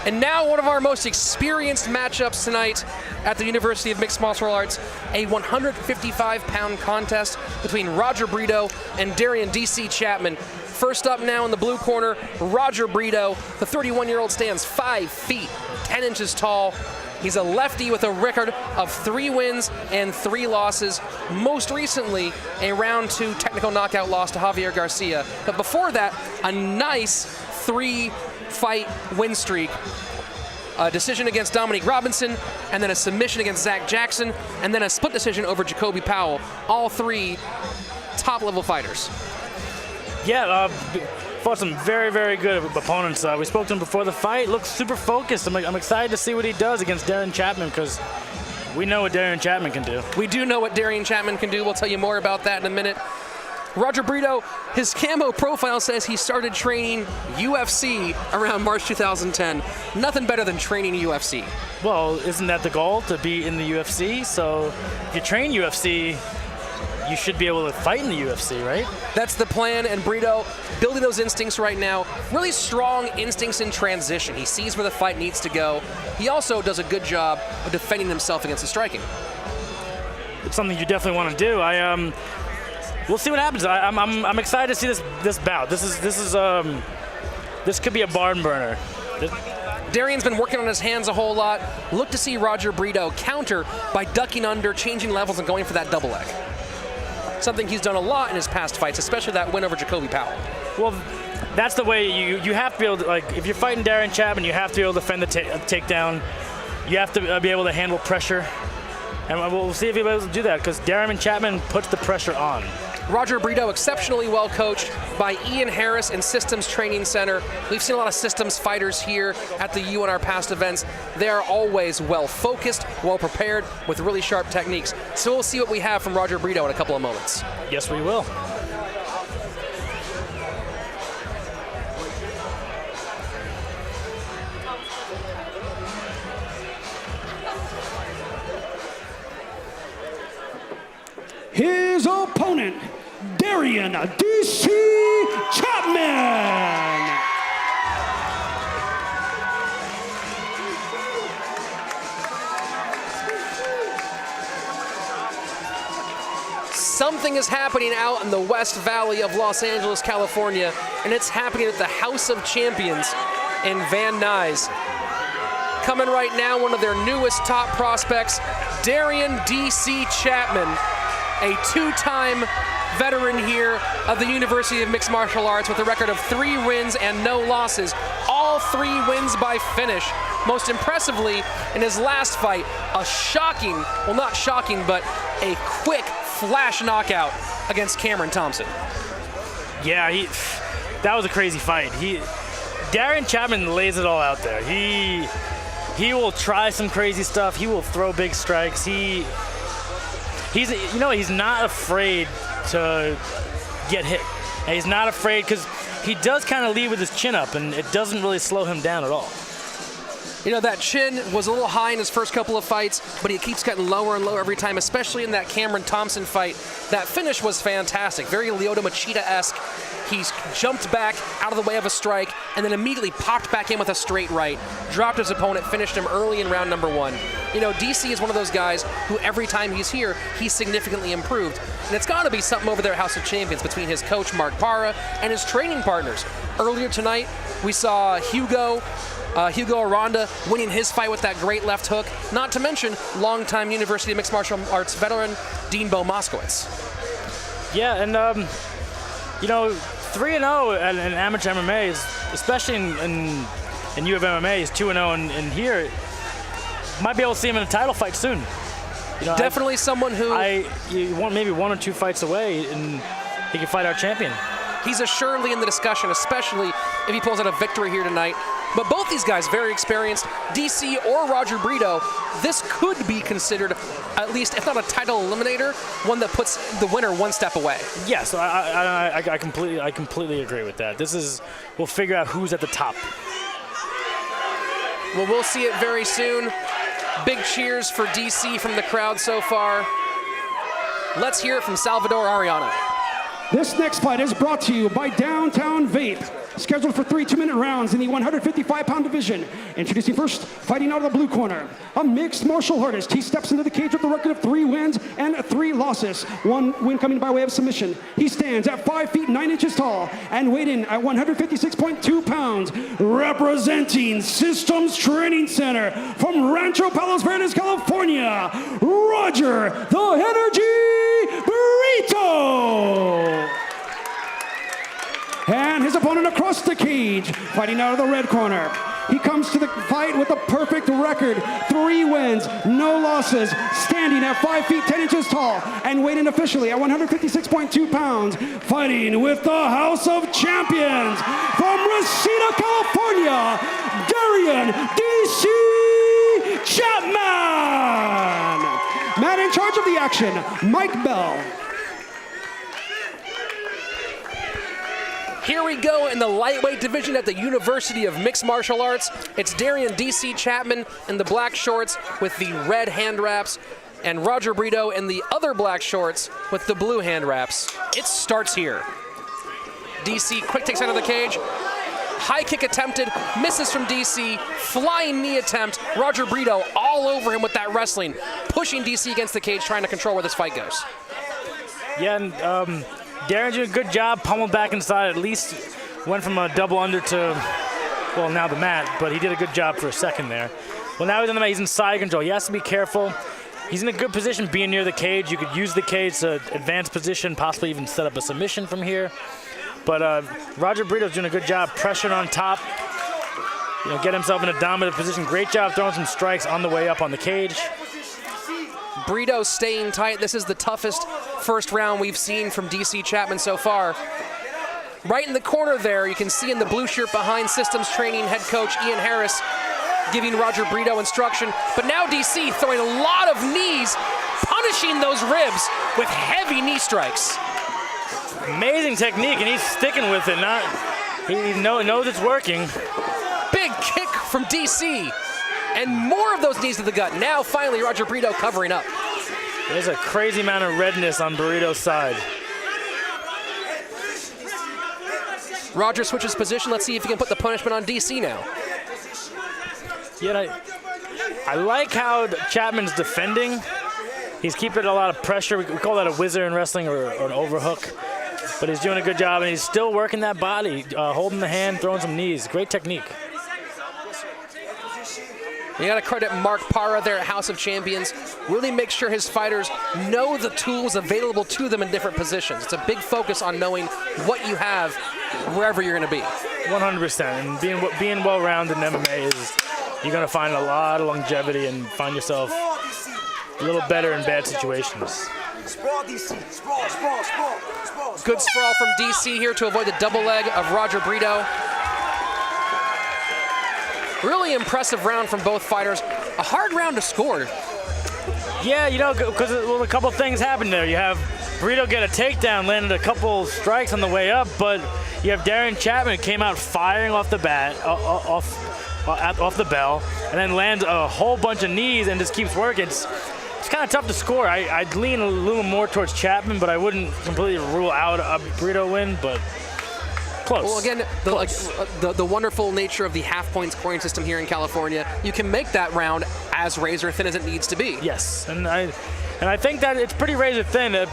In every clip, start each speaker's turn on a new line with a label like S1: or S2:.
S1: And now one of our most experienced matchups tonight at the University of Mixed Martial Arts, a 155-pound contest between Roger Brito and Derion DC Chapman. First up now in the blue corner, Roger Brito. The 31-year-old stands 5 feet, 10 inches tall. He's a lefty with a record of 3 wins and 3 losses. Most recently, a round 2 technical knockout loss to Javier Garcia. But before that, a nice 3-fight win streak. A decision against Dominique Robinson, and then a submission against Zach Jackson, and then a split decision over Jacoby Powell. All 3 top-level fighters.
S2: Yeah, fought some very, very good opponents. We spoke to him before the fight. Looks super focused. I'm excited to see what he does against Derion Chapman, because we know what Derion Chapman can do.
S1: We do know what Derion Chapman can do. We'll tell you more about that in a minute. Roger Brito, his camo profile says he started training UFC around March 2010. Nothing better than training UFC.
S2: Well, isn't that the goal, to be in the UFC? So if you train UFC, you should be able to fight in the UFC, right?
S1: That's the plan, and Brito building those instincts right now. Really strong instincts in transition. He sees where the fight needs to go. He also does a good job of defending himself against the striking.
S2: It's something you definitely want to do. We'll see what happens. I'm excited to see this bout. This could be a barn burner.
S1: Derion's been working on his hands a whole lot. Look to see Roger Brito counter by ducking under, changing levels, and going for that double leg. Something he's done a lot in his past fights, especially that win over Jacoby Powell.
S2: Well, that's the way you have to be able to, like, if you're fighting Derion Chapman, you have to be able to defend the takedown. You have to be able to handle pressure. And we'll see if he'll be able to do that, because Derion Chapman puts the pressure on.
S1: Roger Brito, exceptionally well coached by Ian Harris and Systems Training Center. We've seen a lot of systems fighters here at the U in our past events. They are always well focused, well prepared, with really sharp techniques. So we'll see what we have from Roger Brito in a couple of moments.
S2: Yes, we will.
S3: His opponent, Derion DC Chapman.
S1: Something is happening out in the West Valley of Los Angeles, California, and it's happening at the House of Champions in Van Nuys. Coming right now, one of their newest top prospects, Derion DC Chapman, a 2-time veteran here of the University of Mixed Martial Arts with a record of 3 wins and no losses. All 3 wins by finish. Most impressively, in his last fight, a shocking, well, not shocking, but a quick flash knockout against Cameron Thompson.
S2: Yeah, that was a crazy fight. Derion Chapman lays it all out there. He will try some crazy stuff. He will throw big strikes. He's not afraid to get hit. And he's not afraid, because he does kind of lead with his chin up, and it doesn't really slow him down at all.
S1: You know, that chin was a little high in his first couple of fights, but he keeps getting lower and lower every time, especially in that Cameron Thompson fight. That finish was fantastic, very Lyoto Machida-esque. He's jumped back out of the way of a strike and then immediately popped back in with a straight right, dropped his opponent, finished him early in round number 1. You know, DC is one of those guys who every time he's here, he's significantly improved. And it's got to be something over there at House of Champions between his coach, Mark Parra, and his training partners. Earlier tonight, we saw Hugo Aranda winning his fight with that great left hook, not to mention longtime University of Mixed Martial Arts veteran Dean Bo Moskowitz.
S2: Yeah, and 3-0 in amateur MMA, especially in U of MMA, is 2-0 in here. Might be able to see him in a title fight soon.
S1: Definitely someone who...
S2: you want maybe 1 or 2 fights away, and he can fight our champion.
S1: He's assuredly in the discussion, especially if he pulls out a victory here tonight. But both these guys very experienced. DC or Roger Brito, this could be considered, at least, if not a title eliminator, one that puts the winner 1 step away.
S2: Yes, I completely agree with that. We'll figure out who's at the top.
S1: Well, we'll see it very soon. Big cheers for DC from the crowd so far. Let's hear it from Salvador Ariano.
S3: This next fight is brought to you by Downtown Vape. Scheduled for 3 2-minute rounds in the 155-pound division. Introducing first, fighting out of the blue corner, a mixed martial artist. He steps into the cage with a record of 3 wins and 3 losses. 1 win coming by way of submission. He stands at 5 feet 9 inches tall and weighed in at 156.2 pounds. Representing Systems Training Center from Rancho Palos Verdes, California, Roger the Energy Brito. And his opponent across the cage, fighting out of the red corner. He comes to the fight with a perfect record, 3 wins, no losses, standing at 5 feet 10 inches tall and weighed in officially at 156.2 pounds, fighting with the House of Champions from Reseda, California, Derion DC Chapman. Man in charge of the action, Mike Bell.
S1: Here we go in the lightweight division at the University of Mixed Martial Arts. It's Derion DC Chapman in the black shorts with the red hand wraps, and Roger Brito in the other black shorts with the blue hand wraps. It starts here. DC quick takes out of the cage. High kick attempted, misses from DC. Flying knee attempt. Roger Brito all over him with that wrestling, pushing DC against the cage, trying to control where this fight goes.
S2: Yeah, and Derion did a good job, pummeled back inside, at least went from a double under to, well, now the mat, but he did a good job for a second there. Well, now he's on the mat, he's in side control. He has to be careful. He's in a good position being near the cage. You could use the cage to advance position, possibly even set up a submission from here. But Roger Brito's doing a good job pressuring on top, get himself in a dominant position. Great job throwing some strikes on the way up on the cage.
S1: Brito staying tight. This is the toughest first round we've seen from DC Chapman so far. Right in the corner there, you can see in the blue shirt behind Systems Training head coach Ian Harris giving Roger Brito instruction. But now DC throwing a lot of knees, punishing those ribs with heavy knee strikes.
S2: Amazing technique, and he's sticking with it. He knows it's working.
S1: Big kick from DC. And more of those knees to the gut. Now, finally, Roger Brito covering up.
S2: There's a crazy amount of redness on Burrito's side.
S1: Roger switches position. Let's see if he can put the punishment on DC now.
S2: Yeah, I like how Chapman's defending. He's keeping a lot of pressure. We call that a whizzer in wrestling or an overhook. But he's doing a good job, and he's still working that body, holding the hand, throwing some knees. Great technique.
S1: You got to credit Mark Parra there at House of Champions. Really make sure his fighters know the tools available to them in different positions. It's a big focus on knowing what you have wherever you're going to be.
S2: 100%. And being well-rounded in MMA is you're going to find a lot of longevity and find yourself a little better in bad situations.
S4: Sprawl, DC. Sprawl, sprawl, sprawl, sprawl.
S1: Good sprawl from DC here to avoid the double leg of Roger Brito. Really impressive round from both fighters. A hard round to score.
S2: Yeah, because a couple things happened there. You have Brito get a takedown, landed a couple strikes on the way up, but you have Derion Chapman came out firing off the bat, off the bell, and then lands a whole bunch of knees and just keeps working. It's kind of tough to score. I'd lean a little more towards Chapman, but I wouldn't completely rule out a Brito win, but close.
S1: Well, again, the wonderful nature of the half-point scoring system here in California, you can make that round as razor-thin as it needs to be.
S2: Yes, and I think that it's pretty razor-thin.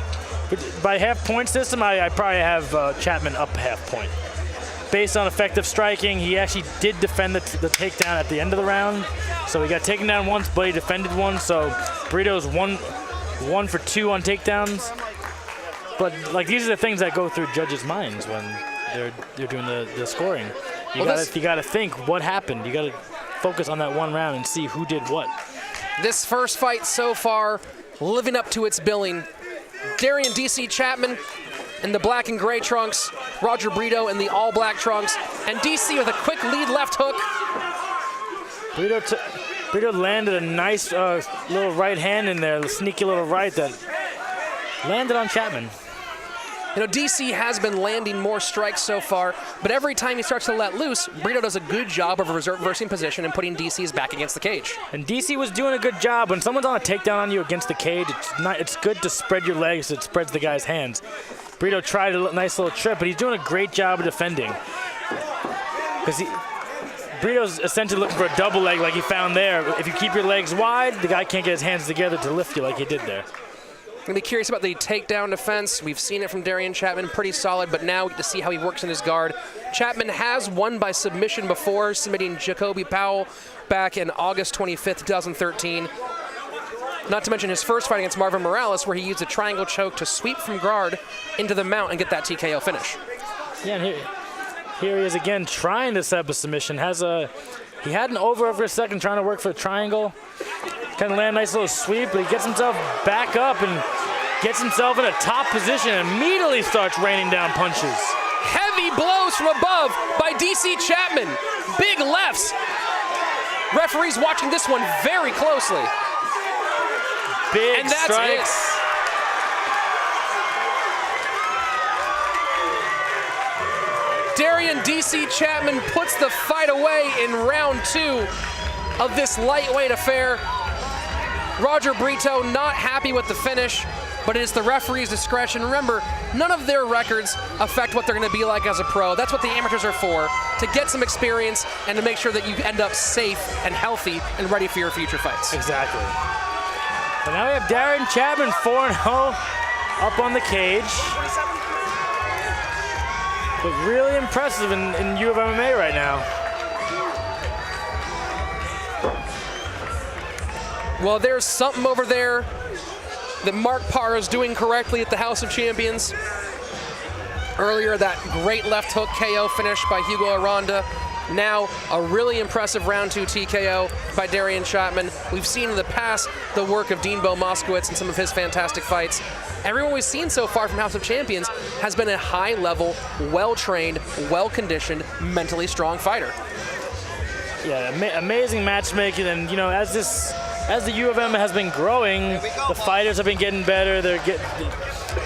S2: By half-point system, I probably have Chapman up half point. Based on effective striking, he actually did defend the takedown at the end of the round. So he got taken down once, but he defended one. So Brito's one for 2 on takedowns. But these are the things that go through judges' minds when they're doing the scoring. You gotta think what happened. You gotta focus on that one round and see who did what.
S1: This first fight so far, living up to its billing. Derion DC Chapman in the black and gray trunks, Roger Brito in the all black trunks, and DC with a quick lead left hook.
S2: Brito landed a nice little right hand in there, a sneaky little right that landed on Chapman.
S1: DC has been landing more strikes so far, but every time he starts to let loose, Brito does a good job of reversing position and putting DC's back against the cage.
S2: And DC was doing a good job. When someone's on a takedown on you against the cage, it's good to spread your legs so it spreads the guy's hands. Brito tried a nice little trip, but he's doing a great job of defending. Because Brito's essentially looking for a double leg like he found there. If you keep your legs wide, the guy can't get his hands together to lift you like he did there.
S1: I'm going to be curious about the takedown defense. We've seen it from Derion Chapman, pretty solid, but now to see how he works in his guard. Chapman has won by submission before, submitting Jacoby Powell back in August 25th, 2013. Not to mention his first fight against Marvin Morales, where he used a triangle choke to sweep from guard into the mount and get that TKO finish.
S2: Yeah, and here he is again trying to set up a submission. He had an over for a second trying to work for the triangle. Kind of land a nice little sweep, but he gets himself back up and gets himself in a top position and immediately starts raining down punches.
S1: Heavy blows from above by DC Chapman. Big lefts. Referees watching this one very closely.
S2: Big
S1: and that's
S2: strikes.
S1: It. Derion DC Chapman puts the fight away in round 2 of this lightweight affair. Roger Brito not happy with the finish, but it is the referee's discretion. Remember, none of their records affect what they're going to be like as a pro. That's what the amateurs are for, to get some experience and to make sure that you end up safe and healthy and ready for your future fights.
S2: Exactly. So now we have Derion Chapman 4-0 up on the cage. But really impressive in U of MMA right now.
S1: Well, there's something over there that Mark Parr is doing correctly at the House of Champions. Earlier, that great left hook KO finish by Hugo Aranda. Now, a really impressive round 2 TKO by Derion Chapman. We've seen in the past the work of Dean Bo Moskowitz in some of his fantastic fights. Everyone we've seen so far from House of Champions has been a high-level, well-trained, well-conditioned, mentally strong fighter.
S2: Yeah, amazing matchmaking, and you know, as the U of M has been growing, the fighters have been getting better.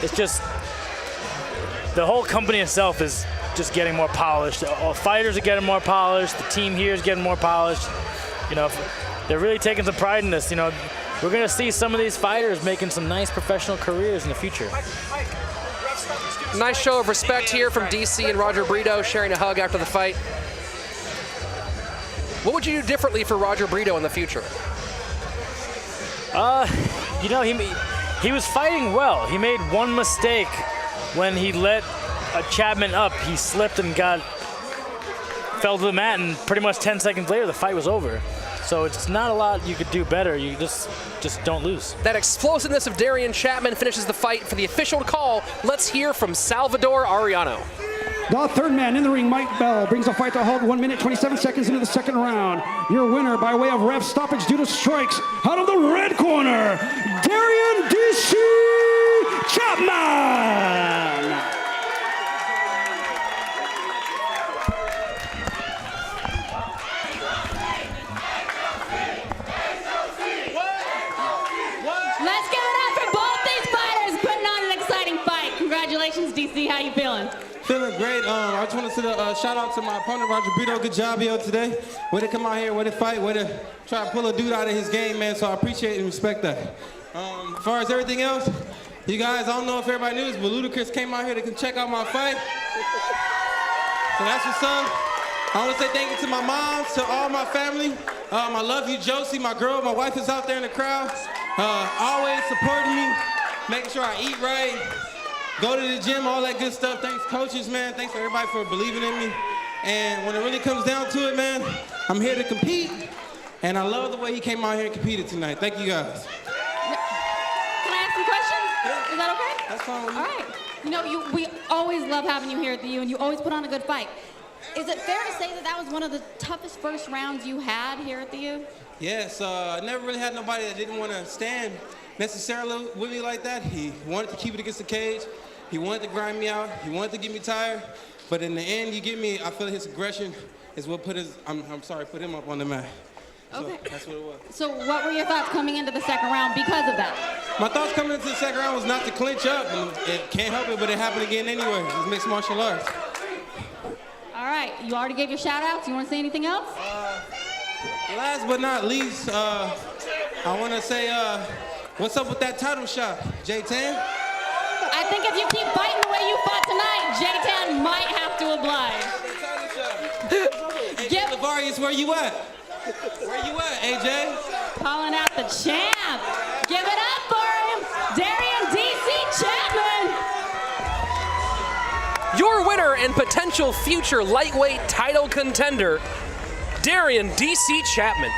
S2: It's just the whole company itself is just getting more polished. All fighters are getting more polished. The team here is getting more polished. You know, they're really taking some pride in this. You know, we're going to see some of these fighters making some nice professional careers in the future.
S1: Nice show of respect here from DC and Roger Brito, sharing a hug after the fight. What would you do differently for Roger Brito in the future?
S2: You know, he was fighting well. He made one mistake when he let Chapman up. He slipped and fell to the mat, and pretty much 10 seconds later, the fight was over. So it's not a lot you could do better. You just don't lose.
S1: That explosiveness of Derion Chapman finishes the fight. For the official call, let's hear from Salvador Arellano.
S3: The third man in the ring, Mike Bell, brings the fight to a halt 1 minute, 27 seconds into the second round. Your winner by way of ref stoppage due to strikes, out of the red corner, Derion DC Chapman.
S5: Let's give it up for both these fighters putting on an exciting fight. Congratulations, DC. How you feeling?
S6: Feeling great. I just want to send a shout out to my opponent, Roger Brito. Good job here today. Way to come out here, way to fight, way to try to pull a dude out of his game, man. So I appreciate and respect that. As far as everything else, you guys, I don't know if everybody knew this, but Ludacris came out here to check out my fight. So that's what's up. I want to say thank you to my moms, to all my family. I love you, Josie, my girl. My wife is out there in the crowd, always supporting me, making sure I eat right. Go to the gym, all that good stuff. Thanks, coaches, man. Thanks for everybody for believing in me. And when it really comes down to it, man, I'm here to compete. And I love the way he came out here and competed tonight. Thank you, guys.
S5: Can I ask some questions?
S6: Yeah.
S5: Is that okay?
S6: That's fine with me.
S5: All right. You know, we always love having you here at the U, and you always put on a good fight. Is it fair to say that that was one of the toughest first rounds you had here at the U?
S6: Yes, I never really had nobody that didn't want to stand necessarily with me like that. He wanted to keep it against the cage. He wanted to grind me out. He wanted to get me tired. But in the end, you get me, I feel his aggression is what put put him up on the mat.
S5: Okay.
S6: So that's what it was.
S5: So what were your thoughts coming into the second round because of that?
S6: My thoughts coming into the second round was not to clinch up. And it can't help it, but it happened again anyway. It's mixed martial arts.
S5: All right. You already gave your shout-outs. You want to say anything else?
S6: Last but not least, I want to say, what's up with that title shot, J10?
S5: I think if you keep fighting the way you
S6: where you at? Where you at, AJ?
S5: Calling out the champ. Give it up for him, Derion DC Chapman.
S1: Your winner and potential future lightweight title contender, Derion DC Chapman.